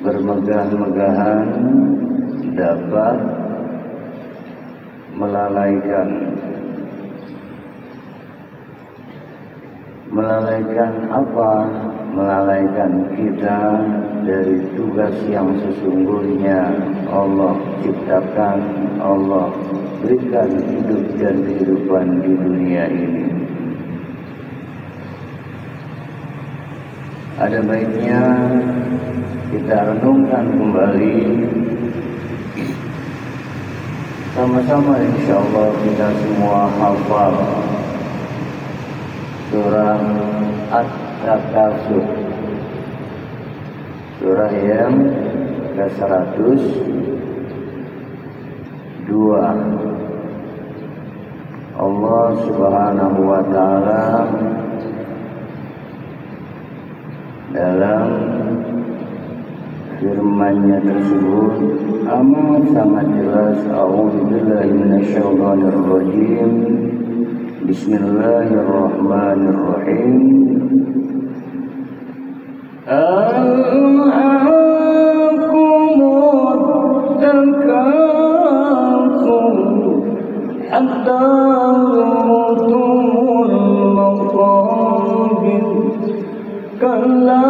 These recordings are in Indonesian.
bermegah-megahan dapat melalaikan apa? Melalaikan kita dari tugas yang sesungguhnya Allah ciptakan, Allah berikan hidup dan kehidupan di dunia ini. Ada baiknya kita renungkan kembali sama-sama, insyaallah kita semua hafal surah At-Takasur, surah yang ke-102. Allah Subhanahu wa ta'ala dalam firman-Nya tersebut amat sangat jelas. A'udzubillahi minasyaitonir rajim. Bismillahirrahmanirrahim. Alhaakumut takatsur hatta zurtumul maqabir kalla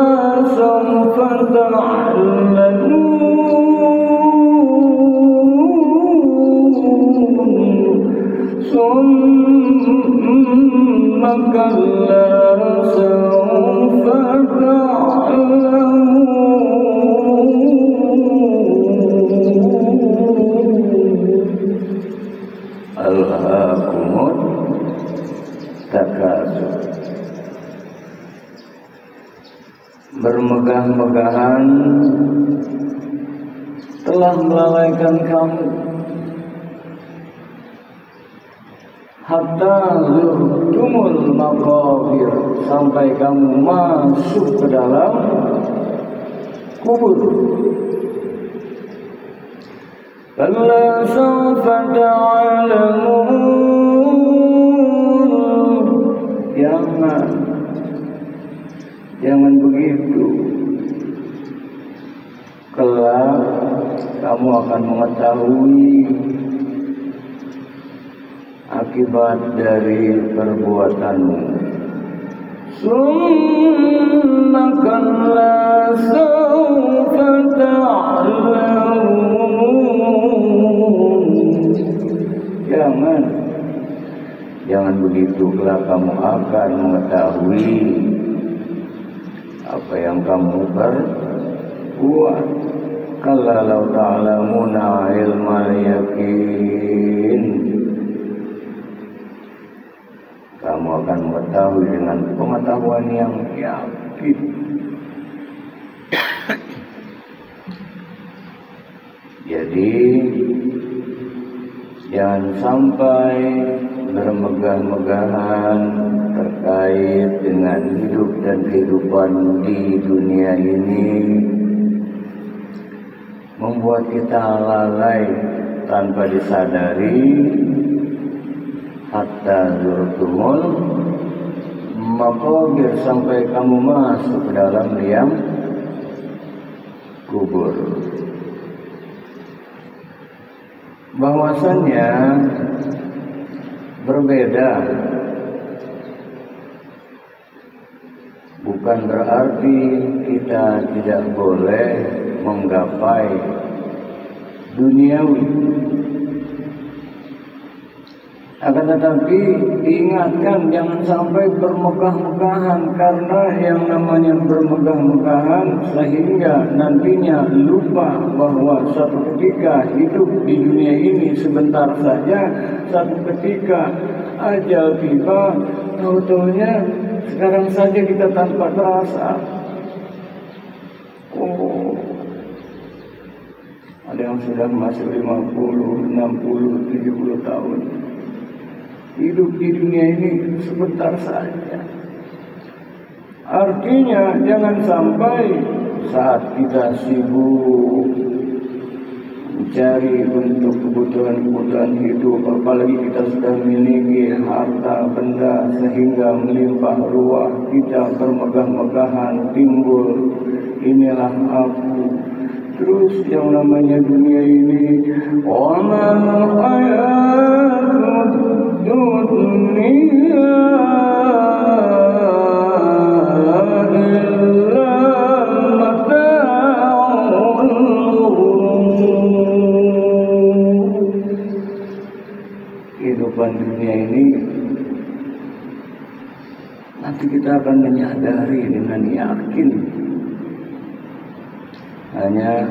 sawfa ta'lamun summa kalla sawfa ta'lamun. Alhaakumut takatsur, bermegah-megahan telah melalaikan kamu hatta zurtumul maqabir, sampai kamu masuk ke dalam kubur. Kalla sawfa ta'lamun, jangan begitu. Kelak kamu akan mengetahui akibat dari perbuatanmu. Summa kalla sawfa ta'lamun, jangan begitu, kelak kamu akan mengetahui apa yang kamu perbuat. Kalla law ta'lamuna ilmal yaqin, kamu akan mengetahui dengan pengetahuan yang yakin. Jadi jangan sampai bermegah-megahan terkait dengan hidup dan kehidupan di dunia ini membuat kita lalai tanpa disadari hatta zurtumul maqabir, sampai kamu masuk ke dalam liang kubur. Bahwasannya berbeda bukan berarti kita tidak boleh menggapai duniawi. Akan tetapi diingatkan jangan sampai bermegah-megahan, karena yang namanya bermegah-megahan sehingga nantinya lupa bahwa suatu ketika hidup di dunia ini sebentar saja, suatu ketika ajal tiba, tahu-tahunya sekarang saja kita tanpa terasa. Ada yang sudah masuk 50, 60, 70 tahun. Hidup di dunia ini sebentar saja. Artinya jangan sampai saat kita sibuk mencari untuk kebutuhan-kebutuhan hidup, apalagi kita sudah memiliki harta benda sehingga melimpah ruah, kita bermegah-megahan, timbul inilah aku, Terus yang namanya dunia ini waman hayatud dunia illa mata'ul ghurur. Kehidupan dunia ini nanti kita akan menyadari dengan yakin hanya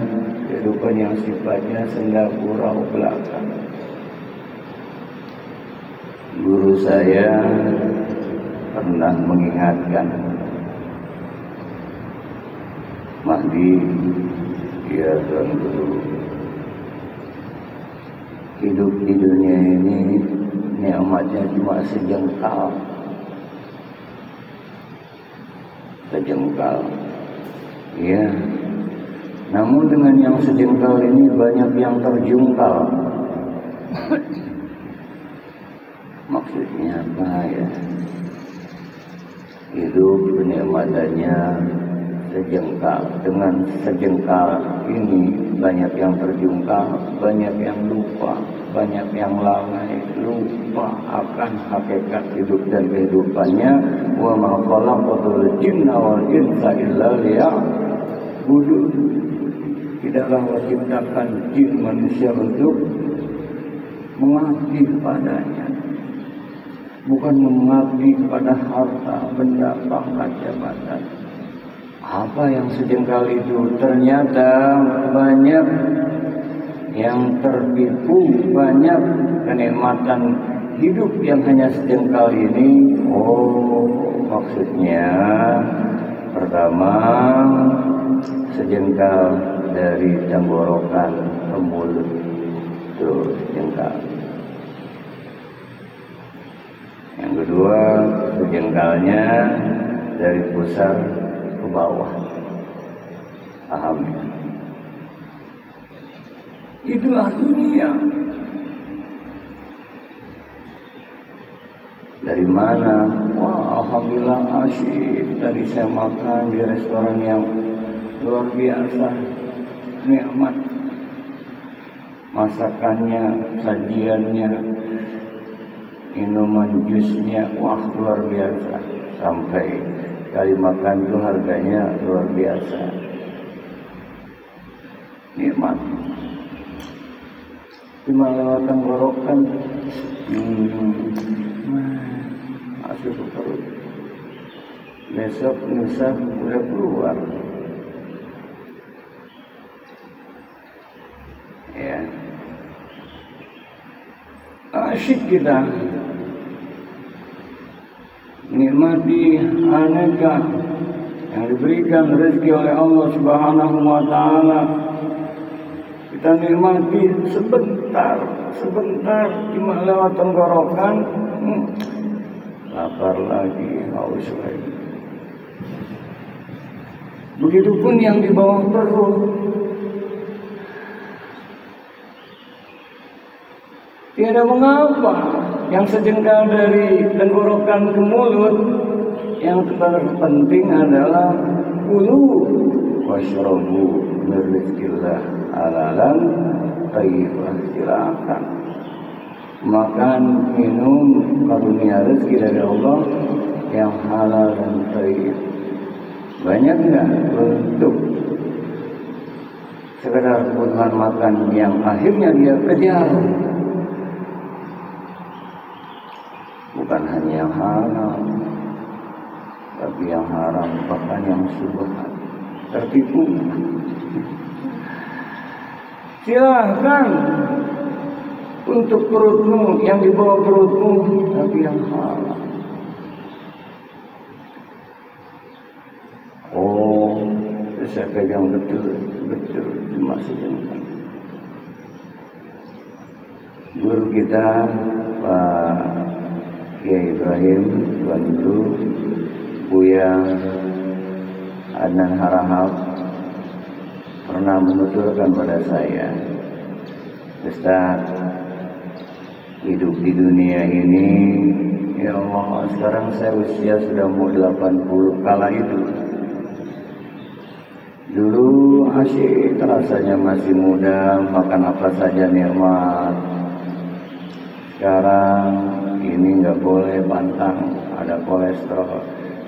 kehidupan yang sifatnya senda gurau belaka. Guru saya pernah mengingatkan, Mahdi, ya Tuan Guru, hidup di dunia ini nikmatnya cuma sejengkal. Sejengkal, ya. Namun dengan yang sejengkal ini banyak yang terjungkal. Maksudnya apa ya? Hidup kenikmatannya sejengkal. Dengan sejengkal ini banyak yang terjungkal, banyak yang lupa, banyak yang lalai, lupa akan hakikat hidup dan kehidupannya. Wa ma khalaqatul jinna wal insa illa liya'budun. Tidaklah menciptakan jin manusia untuk mengabdi padanya, bukan mengabdi pada harta, benda, pangkat, jabatan. Apa yang sejengkal itu? Ternyata banyak yang tertipu, banyak kenikmatan hidup yang hanya sejengkal ini. Oh, maksudnya pertama sejengkal dari tenggorokan ke mulut, itu sejengkal. Yang kedua, sejengkalnya dari pusat ke bawah. Paham ya? Itulah dunia. Dari mana? Wah, alhamdulillah asyik. Tadi saya makan di restoran yang luar biasa, nikmat. Masakannya, sajiannya, minuman jusnya, wah luar biasa. Sampai kali makan itu harganya luar biasa. Nikmat. Cuma lewat tenggorokan, masuk ke perut. Besok lusa udah keluar. Ya, asyik kita nikmati aneka yang diberikan rezeki oleh Allah Subhanahu wa Ta'ala. Kita nikmati sebentar, cuma lewat tenggorokan, lapar lagi, haus lagi. Begitupun yang di bawah perut. Tiada mengapa yang sejengkal dari tenggorokan ke mulut, yang terpenting adalah kulu washrabu min rizqillah halalan thayyiban. Silakan makan, minum karunia rezeki dari Allah yang halal dan thayyib. Banyak nggak untuk sekedar kebutuhan makan yang akhirnya dia kejar? Bukan hanya yang halal, tapi yang haram, bahkan yang subhan. Tertipu. Silahkan untuk perutmu, yang di bawah perutmu, tapi yang halal. Oh, saya pegang betul cuma sejengkal. Guru kita Pak Kiai Ibrahim, Tuan Guru Buya Adnan Harahap pernah menuturkan pada saya, Ustaz, hidup di dunia ini, ya Allah, sekarang saya usia sudah mau 80. Kala itu dulu asyik, rasanya masih muda, makan apa saja nikmat. Sekarang ini nggak boleh pantang, ada kolesterol.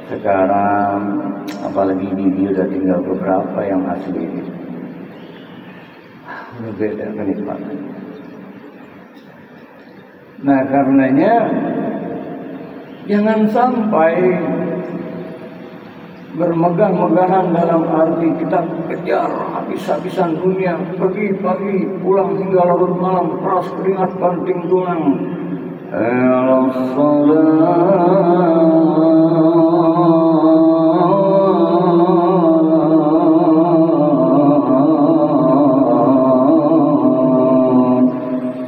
Sekarang apalagi gigi udah tinggal beberapa yang asli. Udah beda kenikmatan. Nah karenanya jangan sampai bermegah-megahan dalam arti kita kejar habis-habisan dunia, pergi pagi pulang hingga larut malam, keras keringat banting tulang.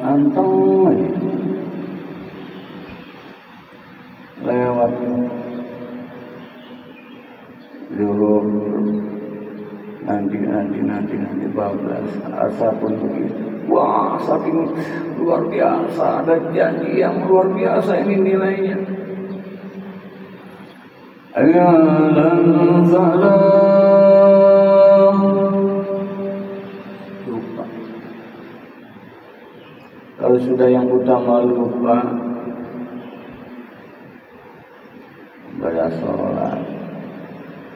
Anteng aja lewat dulu nanti bablas asa pun begitu. Wah, saking luar biasa, ada janji yang luar biasa ini nilainya. Alam salam lupa. Kalau sudah yang utama lupa, pada sholat,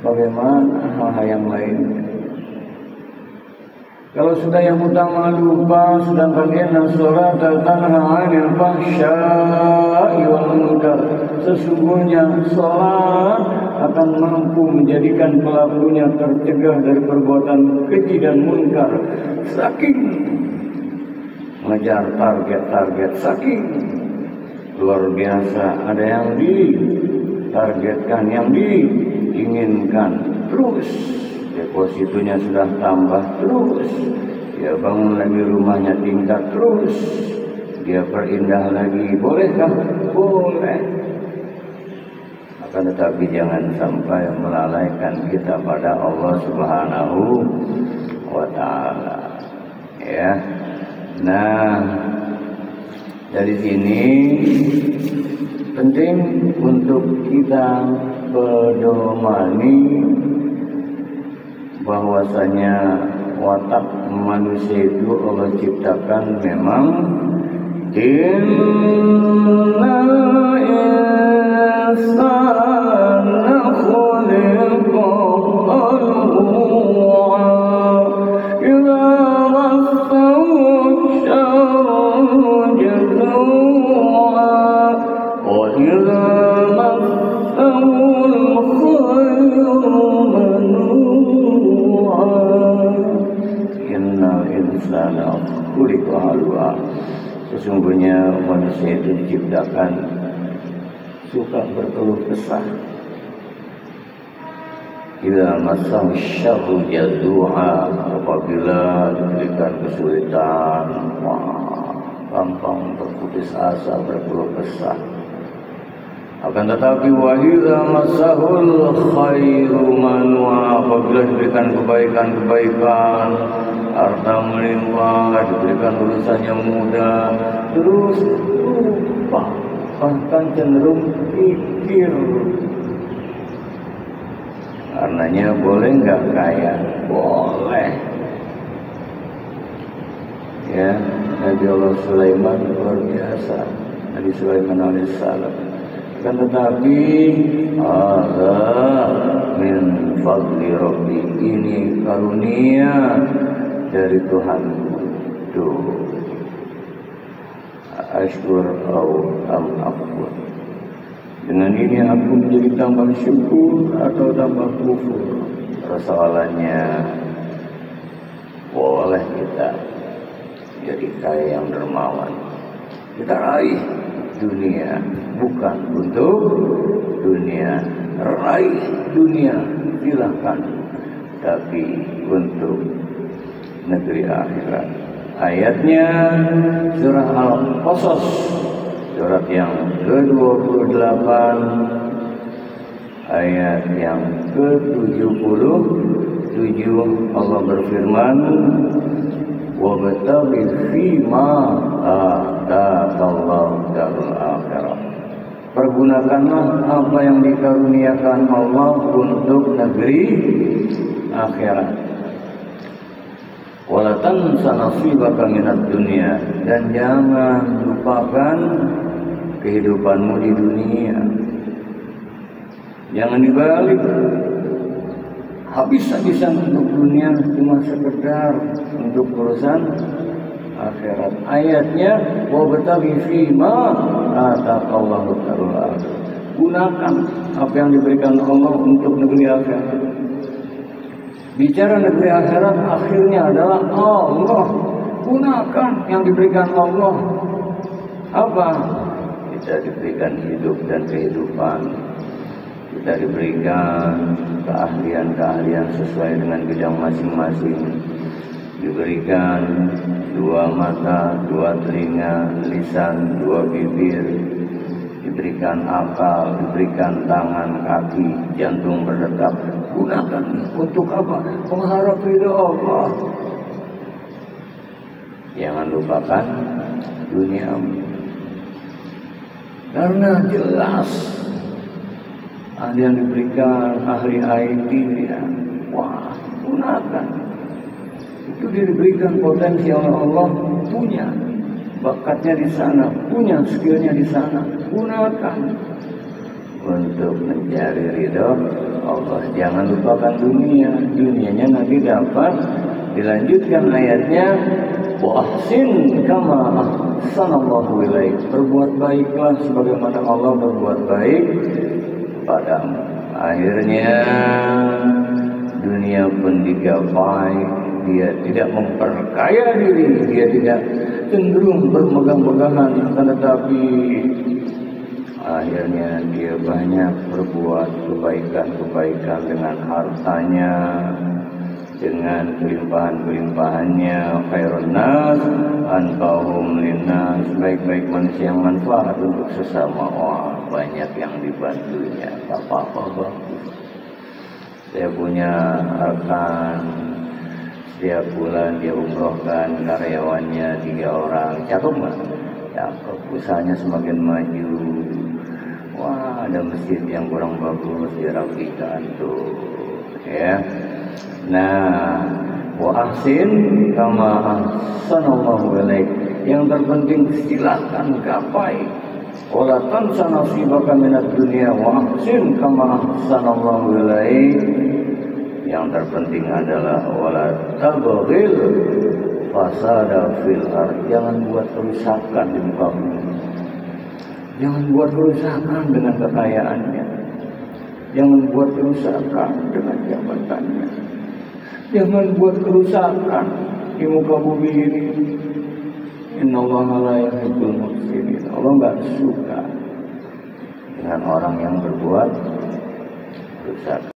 bagaimana hal-hal yang lainnya? Kalau sudah yang utama lupa, sedangkan inna sholat tanha 'anil fahsya'i wal munkar, sesungguhnya sholat akan mampu menjadikan pelakunya tercegah dari perbuatan keji dan munkar. Saking mengejar target-target, saking luar biasa, ada yang ditargetkan, yang diinginkan, terus depositonya sudah tambah terus, dia bangun lagi rumahnya tingkat terus, dia perindah lagi. Bolehkah? Boleh. Akan tetapi jangan sampai melalaikan kita pada Allah Subhanahu wa Ta'ala. Ya. Nah, dari sini penting untuk kita pedomani bahwasanya watak manusia itu Allah ciptakan memang inna insana khuliqa halu'a idza massahu syarru jazu'a wa idza massahu al-khairu innal insana khuliqa halu'a. Sesungguhnya manusia itu diciptakan suka berkeluh kesah. Idza massahu syarru jazu'a, apabila diberikan kesulitan, gampang berputus asa, berkeluh kesah. Akan tetapi wa idza massahul khairu manwa, apabila diberikan kebaikan-kebaikan, harta melimpah, diberikan urusan yang mudah, terus lupa, bahkan cenderung pikir. Karenanya boleh nggak kaya? Boleh. Ya, Nabi Allah Sulaiman luar biasa, Nabi Sulaiman alaihissalam. Kan tetapi ada min fadli Rabbi, ini karunia dari Tuhanku. Tuh, ashkur au am akfur. Dengan ini aku menjadi tambah syukur atau tambah kufur. Persoalannya boleh kita jadi kaya yang dermawan, kita raih dunia bukan untuk dunia, raih dunia silakan, tapi untuk negeri akhirat. Ayatnya surah Al-Qasas, surat yang ke-28, ayat yang ke-77, Allah berfirman, wabtaghi fima ataakallahu darul akhirah. Pergunakanlah apa yang dikaruniakan Allah untuk negeri akhirat. Wala tansa nasibaka minad dunya, dan jangan lupakan kehidupanmu di dunia. Jangan dibalik habis-habisan untuk dunia, cuma sekedar untuk urusan akhirat. Ayatnya wabtaghi fima ataqallahu ta'ala. Gunakan apa yang diberikan Allah untuk negeri akhirat. Bicara negeri akhirat akhirnya adalah Allah. Gunakan yang diberikan Allah. Apa? Kita diberikan hidup dan kehidupan. Kita diberikan keahlian-keahlian sesuai dengan bidang masing-masing. Diberikan 2 mata, 2 telinga, lisan, 2 bibir. Diberikan akal, diberikan tangan, kaki, jantung berdetak. Gunakan untuk apa? Mengharap ridha Allah. Jangan lupakan dunia. Karena jelas ada yang diberikan ahli IT ya. Wah, gunakan. Itu diberikan potensi oleh Allah, punya bakatnya di sana, punya skillnya di sana. Gunakan untuk mencari ridho Allah. Jangan lupakan dunia. Dunianya nanti dapat. Dilanjutkan ayatnya, wa ahsin kama ahsanallahu ilaik. Berbuat baiklah sebagaimana Allah berbuat baik padamu. Akhirnya dunia pun digapai. Dia tidak memperkaya diri, dia tidak cenderung bermegah-megahan, akan tetapi akhirnya dia banyak berbuat kebaikan-kebaikan dengan hartanya, dengan kelimpahan-kelimpahannya. Khairun nas anfa'uhum linnas, baik-baik manusia yang manfaat untuk sesama. Wah, banyak yang dibantunya. Tak apa-apa bagus. Saya punya rekan, setiap bulan dia umrohkan karyawannya 3 orang. Cakep nggak? Cakep. Usahanya semakin maju. Wah, ada masjid yang kurang bagus dirapikan tuh, ya. Nah, wa ahsin kama ahsanallahu ilaik. Yang terpenting silakan gapai. Wala tansa nasibaka minad dunya wa ahsin kama ahsanallahu ilaik. Yang terpenting adalah wala tabghil fasada fil ardh. Jangan buat kerusakan di muka bumi. Jangan buat kerusakan dengan kekayaannya. Jangan buat kerusakan dengan jabatannya. Jangan buat kerusakan di muka bumi ini. Innallaha la yuhibbul mufsidin. Allah enggak suka dengan orang yang berbuat rusak.